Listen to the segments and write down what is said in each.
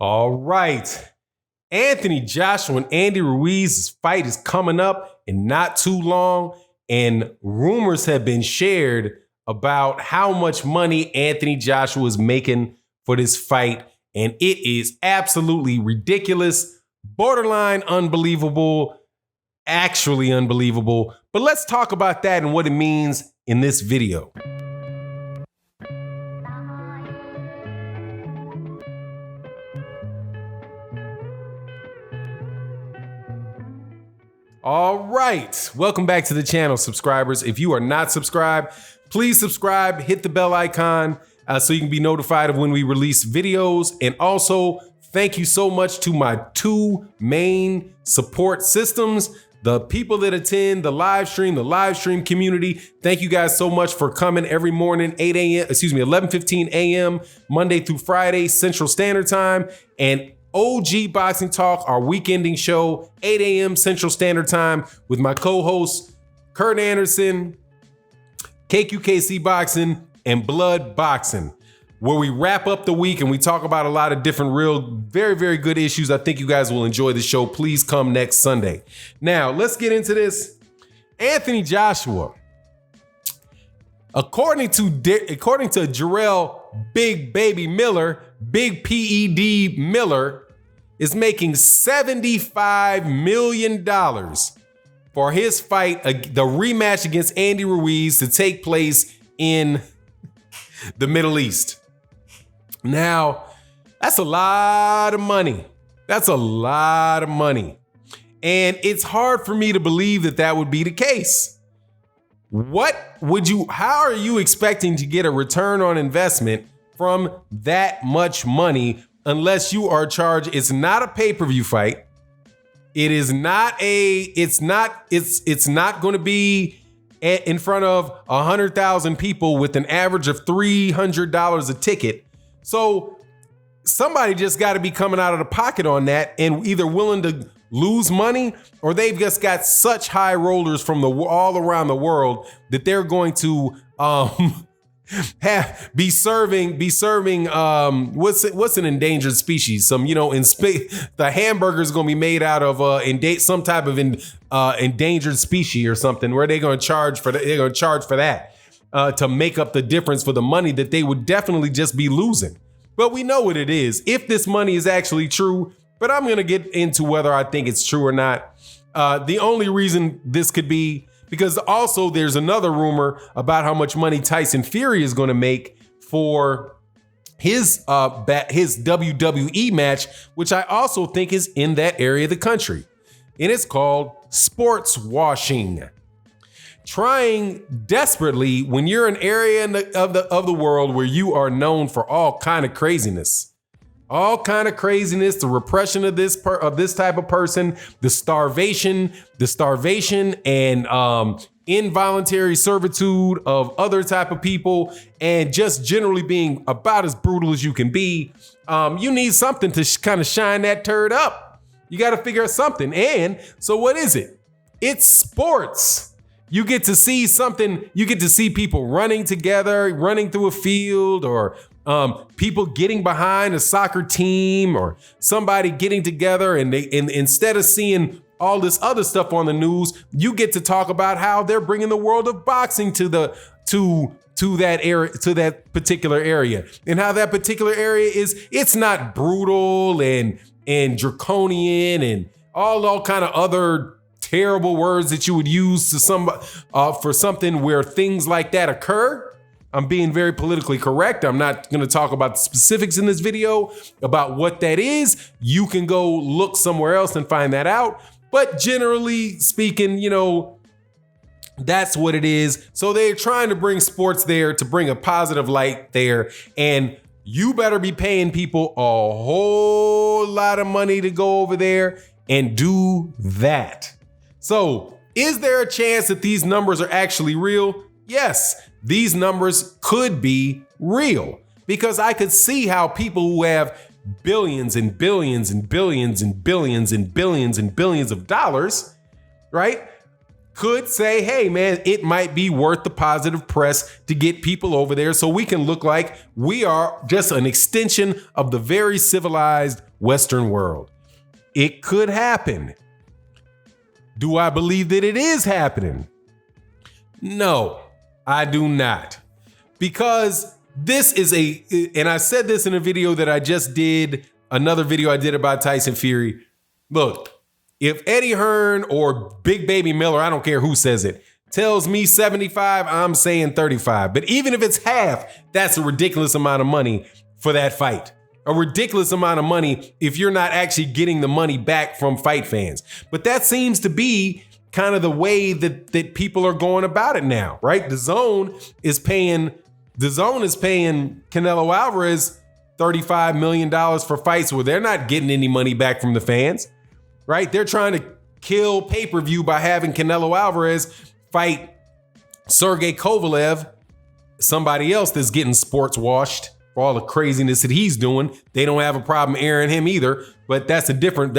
All right. Anthony Joshua and Andy Ruiz's fight is coming up in not too long, and rumors have been shared about how much money Anthony Joshua is making for this fight, and it is absolutely ridiculous, borderline unbelievable, actually unbelievable. But let's talk about that and what it means in this video. All right, welcome back to the channel, subscribers. If you are not subscribed, please subscribe, hit the bell icon so you can be notified of when we release videos. And also, thank you so much to my two main support systems, the people that attend the live stream community. Thank you guys so much for coming every morning, 11:15 a.m., Monday through Friday, Central Standard Time, and OG Boxing Talk, our weekending show, 8 a.m. Central Standard Time with my co-hosts, Kurt Anderson, KQKC Boxing, and Blood Boxing, where we wrap up the week and we talk about a lot of different very, very good issues. I think you guys will enjoy the show. Please come next Sunday. Now, let's get into this. Anthony Joshua, according to Jarrell Big Baby Miller, Big PED Miller, is making $75 million for his fight, the rematch against Andy Ruiz, to take place in the Middle East. Now, that's a lot of money. That's a lot of money. And it's hard for me to believe that that would be the case. How are you expecting to get a return on investment from that much money unless you are charged? It's not a pay-per-view fight. It's not going to be in front of 100,000 people with an average of $300 a ticket. So somebody just got to be coming out of the pocket on that and either willing to lose money, or they've just got such high rollers from all around the world that they're going to be serving what's an endangered species? The hamburger is going to be made out of some type of endangered species or something, where they're going to charge for that to make up the difference for the money that they would definitely just be losing. But we know what it is, if this money is actually true. But I'm going to get into whether I think it's true or not. The only reason this could be, because also there's another rumor about how much money Tyson Fury is going to make for his WWE match, which I also think is in that area of the country. And it's called sports washing. Trying desperately, when you're an area of the world where you are known for all kind of craziness, the repression of this type of person, the starvation and involuntary servitude of other type of people, and just generally being about as brutal as you can be. You need something to kind of shine that turd up. You got to figure out something. And so what is it? It's sports. You get to see something. You get to see people running together, running through a field, or people getting behind a soccer team, or somebody getting together, and instead of seeing all this other stuff on the news, you get to talk about how they're bringing the world of boxing to that area, to that particular area, and how that particular area it's not brutal and draconian and all kind of other terrible words that you would use to for something where things like that occur. I'm being very politically correct. I'm not going to talk about the specifics in this video about what that is. You can go look somewhere else and find that out. But generally speaking, that's what it is. So they're trying to bring sports there to bring a positive light there. And you better be paying people a whole lot of money to go over there and do that. So is there a chance that these numbers are actually real? Yes. These numbers could be real, because I could see how people who have billions and billions and billions and billions and billions and billions of dollars, right, could say, hey, man, it might be worth the positive press to get people over there so we can look like we are just an extension of the very civilized Western world. It could happen. Do I believe that it is happening? No, I do not. Because this is and I said this in a video that I just did, another video I did about Tyson Fury. Look, if Eddie Hearn or Big Baby Miller, I don't care who says it, tells me 75, I'm saying 35. But even if it's half, that's a ridiculous amount of money for that fight. A ridiculous amount of money if you're not actually getting the money back from fight fans. But that seems to be kind of the way that people are going about it now, right? The Zone is paying Canelo Alvarez $35 million for fights where they're not getting any money back from the fans. Right? They're trying to kill pay-per-view by having Canelo Alvarez fight Sergey Kovalev, somebody else that's getting sports washed for all the craziness that he's doing. They don't have a problem airing him either, but that's a different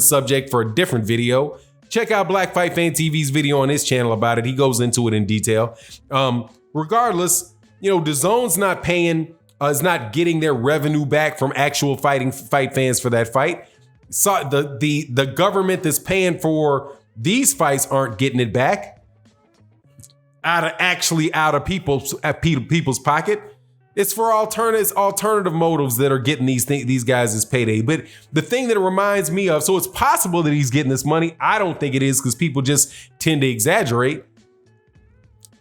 subject for a different video. Check out Black Fight Fan TV's video on his channel about it. He goes into it in detail. Regardless, the Zone's not paying, is not getting their revenue back from actual fight fans for that fight. So the government that's paying for these fights aren't getting it back out of people's pocket. It's for alternative motives that are getting these guys' payday. But the thing that it reminds me of, so it's possible that he's getting this money. I don't think it is because people just tend to exaggerate.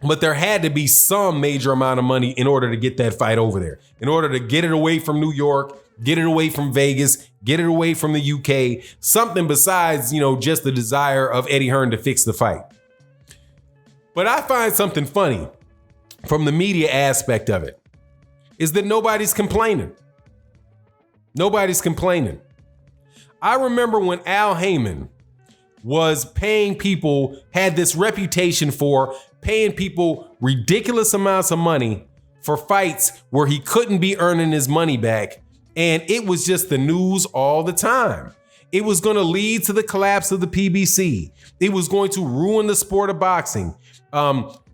But there had to be some major amount of money in order to get that fight over there, in order to get it away from New York, get it away from Vegas, get it away from the UK, something besides, just the desire of Eddie Hearn to fix the fight. But I find something funny from the media aspect of it is that nobody's complaining. Nobody's complaining. I remember when Al Haymon was paying people, had this reputation for paying people ridiculous amounts of money for fights where he couldn't be earning his money back. And it was just the news all the time. It was going to lead to the collapse of the PBC. It was going to ruin the sport of boxing.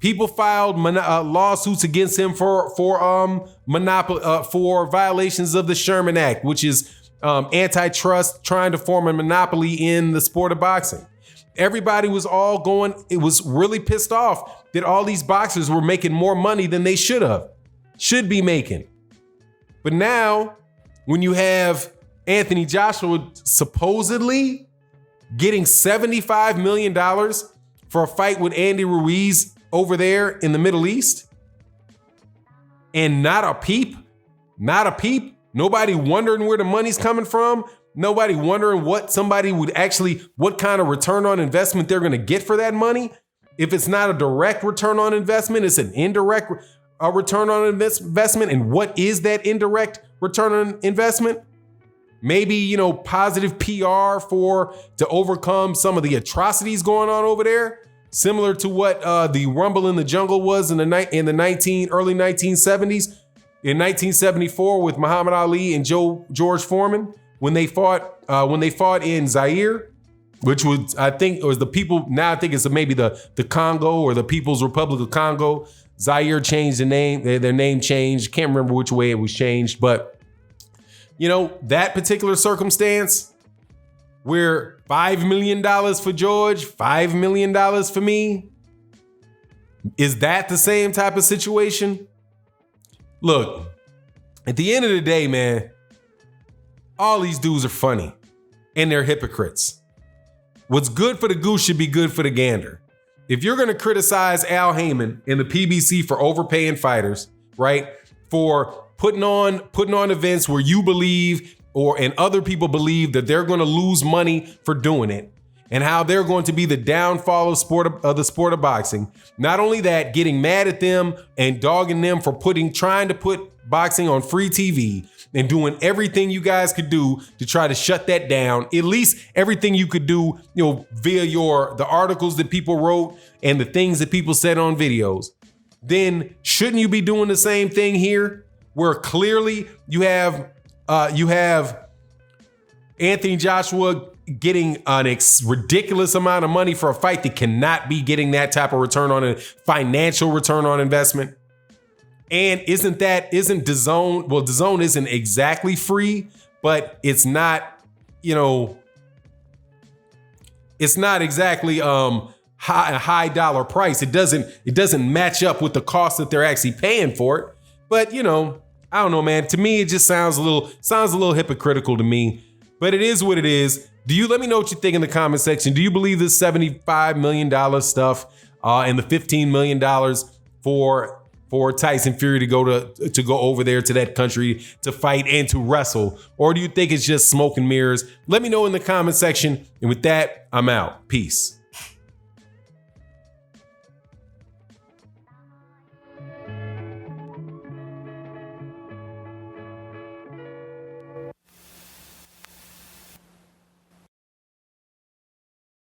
People filed lawsuits against him for violations of the Sherman Act, which is antitrust, trying to form a monopoly in the sport of boxing. Everybody was it was really pissed off that all these boxers were making more money than they should be making. But now, when you have Anthony Joshua supposedly getting $75 million for a fight with Andy Ruiz over there in the Middle East, and not a peep, nobody wondering where the money's coming from, nobody wondering what kind of return on investment they're gonna get for that money. If it's not a direct return on investment, it's an indirect return on investment. And what is that indirect return on investment? Maybe, positive PR to overcome some of the atrocities going on over there, similar to what the Rumble in the Jungle was in the early 1970s, in 1974 with Muhammad Ali and George Foreman when they fought in Zaire, which was, I think, it was the people. Now I think it's maybe the Congo or the People's Republic of Congo. Zaire changed the name. Their name changed. Can't remember which way it was changed, but that particular circumstance where $5 million for George, $5 million for me, is that the same type of situation? Look, at the end of the day, man, all these dudes are funny and they're hypocrites. What's good for the goose should be good for the gander. If you're going to criticize Al Haymon and the PBC for overpaying fighters, right, for putting on events where you believe and other people believe that they're going to lose money for doing it, and how they're going to be the downfall of the sport of boxing. Not only that, getting mad at them and dogging them for trying to put boxing on free TV and doing everything you guys could do to try to shut that down. At least everything you could do, via the articles that people wrote and the things that people said on videos. Then shouldn't you be doing the same thing here, where clearly you have Anthony Joshua getting an ridiculous amount of money for a fight that cannot be getting that type of return on a financial return on investment? And isn't DAZN, well, DAZN isn't exactly free, but it's not, it's not exactly a high dollar price. It doesn't match up with the cost that they're actually paying for it. But I don't know, man. To me, it just sounds a little hypocritical to me. But it is what it is. Let me know what you think in the comment section. Do you believe this $75 million stuff and the $15 million for Tyson Fury to go over there to that country to fight and to wrestle? Or do you think it's just smoke and mirrors? Let me know in the comment section. And with that, I'm out. Peace.